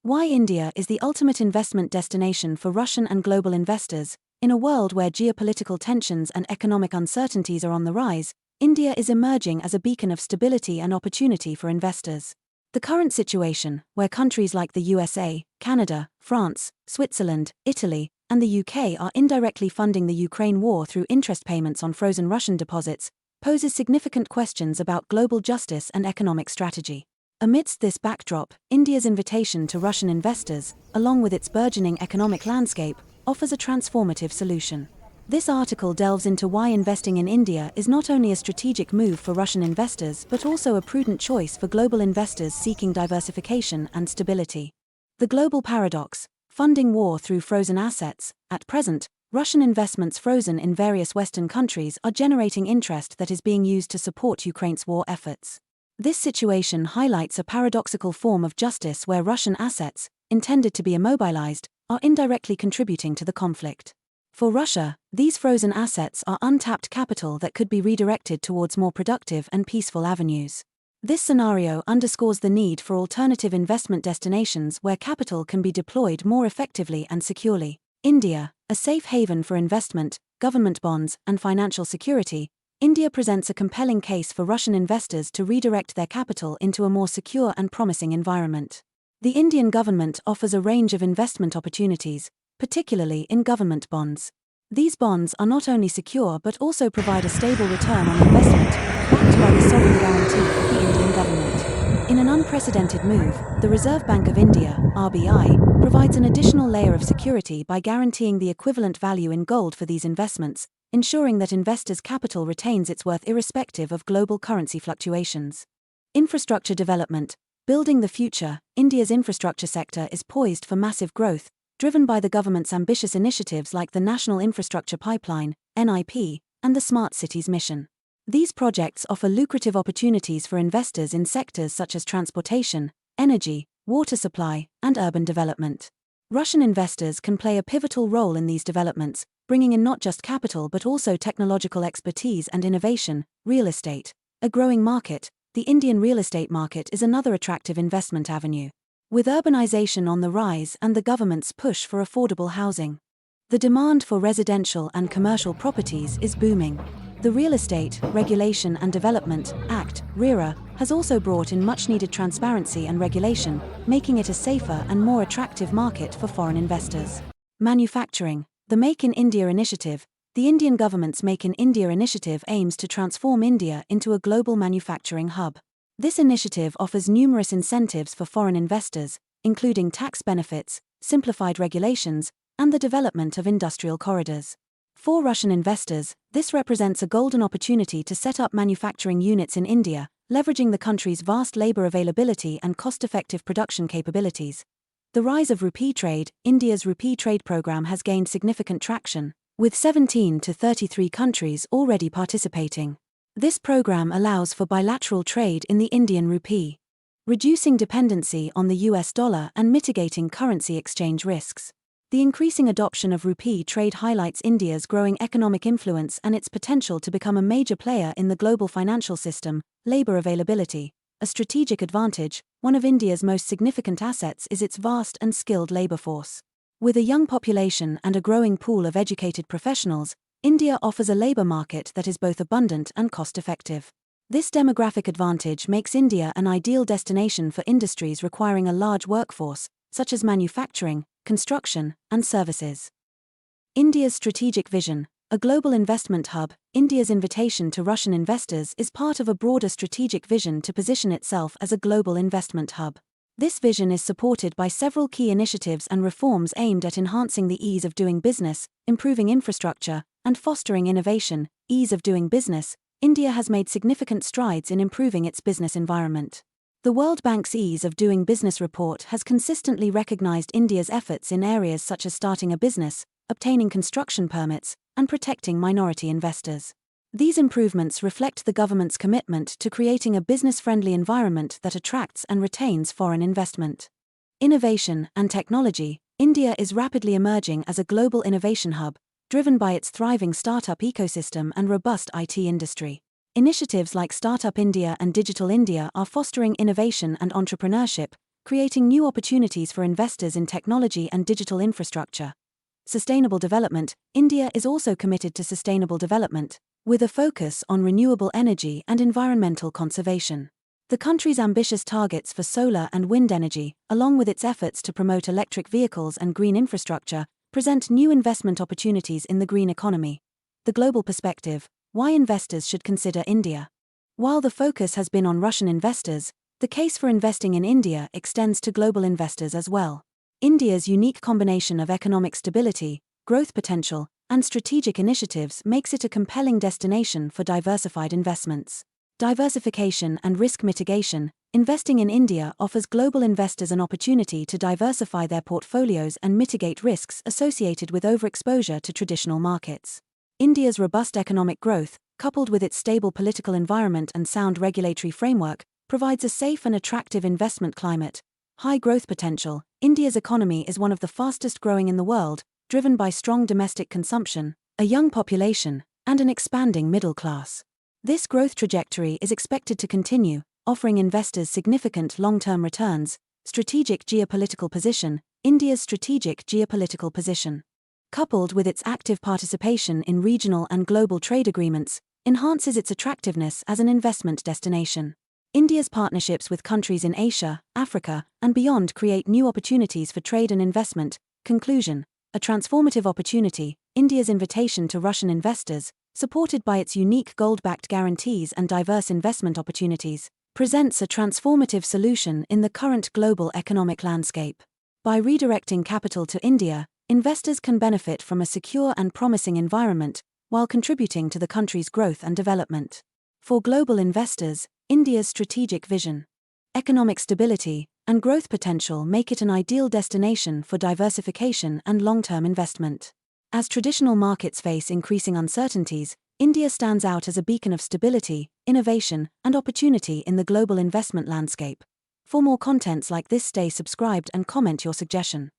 Why India is the ultimate investment destination for Russian and global investors. In a world where geopolitical tensions and economic uncertainties are on the rise, India is emerging as a beacon of stability and opportunity for investors. The current situation, where countries like the USA, Canada, France, Switzerland, Italy, and the UK are indirectly funding the Ukraine war through interest payments on frozen Russian deposits, poses significant questions about global justice and economic strategy. Amidst this backdrop, India's invitation to Russian investors, along with its burgeoning economic landscape, offers a transformative solution. This article delves into why investing in India is not only a strategic move for Russian investors but also a prudent choice for global investors seeking diversification and stability. The global paradox: funding war through frozen assets. At present, Russian investments frozen in various Western countries are generating interest that is being used to support Ukraine's war efforts. This situation highlights a paradoxical form of justice where Russian assets, intended to be immobilized, are indirectly contributing to the conflict. For Russia, these frozen assets are untapped capital that could be redirected towards more productive and peaceful avenues. This scenario underscores the need for alternative investment destinations where capital can be deployed more effectively and securely. India, a safe haven for investment, government bonds, and financial security, India presents a compelling case for Russian investors to redirect their capital into a more secure and promising environment. The Indian government offers a range of investment opportunities, particularly in government bonds. These bonds are not only secure but also provide a stable return on investment, backed by the sovereign guarantee of the Indian government. In an unprecedented move, the Reserve Bank of India, RBI, provides an additional layer of security by guaranteeing the equivalent value in gold for these investments, ensuring that investors' capital retains its worth irrespective of global currency fluctuations. Infrastructure development. Building the future, India's infrastructure sector is poised for massive growth, driven by the government's ambitious initiatives like the National Infrastructure Pipeline, NIP, and the Smart Cities Mission. These projects offer lucrative opportunities for investors in sectors such as transportation, energy, water supply, and urban development. Russian investors can play a pivotal role in these developments, bringing in not just capital but also technological expertise and innovation. Real estate, a growing market. The Indian real estate market is another attractive investment avenue. With urbanization on the rise and the government's push for affordable housing, the demand for residential and commercial properties is booming. The Real Estate, Regulation and Development Act, RERA, has also brought in much-needed transparency and regulation, making it a safer and more attractive market for foreign investors. Manufacturing. The Make in India initiative. The Indian government's Make in India initiative aims to transform India into a global manufacturing hub. This initiative offers numerous incentives for foreign investors, including tax benefits, simplified regulations, and the development of industrial corridors. For Russian investors, this represents a golden opportunity to set up manufacturing units in India, leveraging the country's vast labor availability and cost-effective production capabilities. The rise of rupee trade. India's rupee trade program has gained significant traction, with 17 to 33 countries already participating. This program allows for bilateral trade in the Indian rupee, reducing dependency on the US dollar and mitigating currency exchange risks. The increasing adoption of rupee trade highlights India's growing economic influence and its potential to become a major player in the global financial system. Labor availability, a strategic advantage. One of India's most significant assets is its vast and skilled labor force. With a young population and a growing pool of educated professionals, India offers a labor market that is both abundant and cost-effective. This demographic advantage makes India an ideal destination for industries requiring a large workforce, such as manufacturing, construction, and services. India's strategic vision, a global investment hub. India's invitation to Russian investors is part of a broader strategic vision to position itself as a global investment hub. This vision is supported by several key initiatives and reforms aimed at enhancing the ease of doing business, improving infrastructure, and fostering innovation. Ease of doing business. India has made significant strides in improving its business environment. The World Bank's Ease of Doing Business report has consistently recognized India's efforts in areas such as starting a business, obtaining construction permits, and protecting minority investors. These improvements reflect the government's commitment to creating a business-friendly environment that attracts and retains foreign investment. Innovation and technology. India is rapidly emerging as a global innovation hub, driven by its thriving startup ecosystem and robust IT industry. Initiatives like Startup India and Digital India are fostering innovation and entrepreneurship, creating new opportunities for investors in technology and digital infrastructure. Sustainable development. India is also committed to sustainable development, with a focus on renewable energy and environmental conservation. The country's ambitious targets for solar and wind energy, along with its efforts to promote electric vehicles and green infrastructure, present new investment opportunities in the green economy. The global perspective. Why investors should consider India. While the focus has been on Russian investors, the case for investing in India extends to global investors as well. India's unique combination of economic stability, growth potential, and strategic initiatives makes it a compelling destination for diversified investments. Diversification and risk mitigation. Investing in India offers global investors an opportunity to diversify their portfolios and mitigate risks associated with overexposure to traditional markets. India's robust economic growth, coupled with its stable political environment and sound regulatory framework, provides a safe and attractive investment climate. High growth potential. India's economy is one of the fastest growing in the world, driven by strong domestic consumption, a young population, and an expanding middle class. This growth trajectory is expected to continue, offering investors significant long-term returns. Strategic geopolitical position. India's strategic geopolitical position, coupled with its active participation in regional and global trade agreements, enhances its attractiveness as an investment destination. India's partnerships with countries in Asia, Africa, and beyond create new opportunities for trade and investment. Conclusion. A transformative opportunity. India's invitation to Russian investors, supported by its unique gold-backed guarantees and diverse investment opportunities, presents a transformative solution in the current global economic landscape. By redirecting capital to India, investors can benefit from a secure and promising environment, while contributing to the country's growth and development. For global investors, India's strategic vision, economic stability, and growth potential make it an ideal destination for diversification and long-term investment. As traditional markets face increasing uncertainties, India stands out as a beacon of stability, innovation, and opportunity in the global investment landscape. For more contents like this, stay subscribed and comment your suggestion.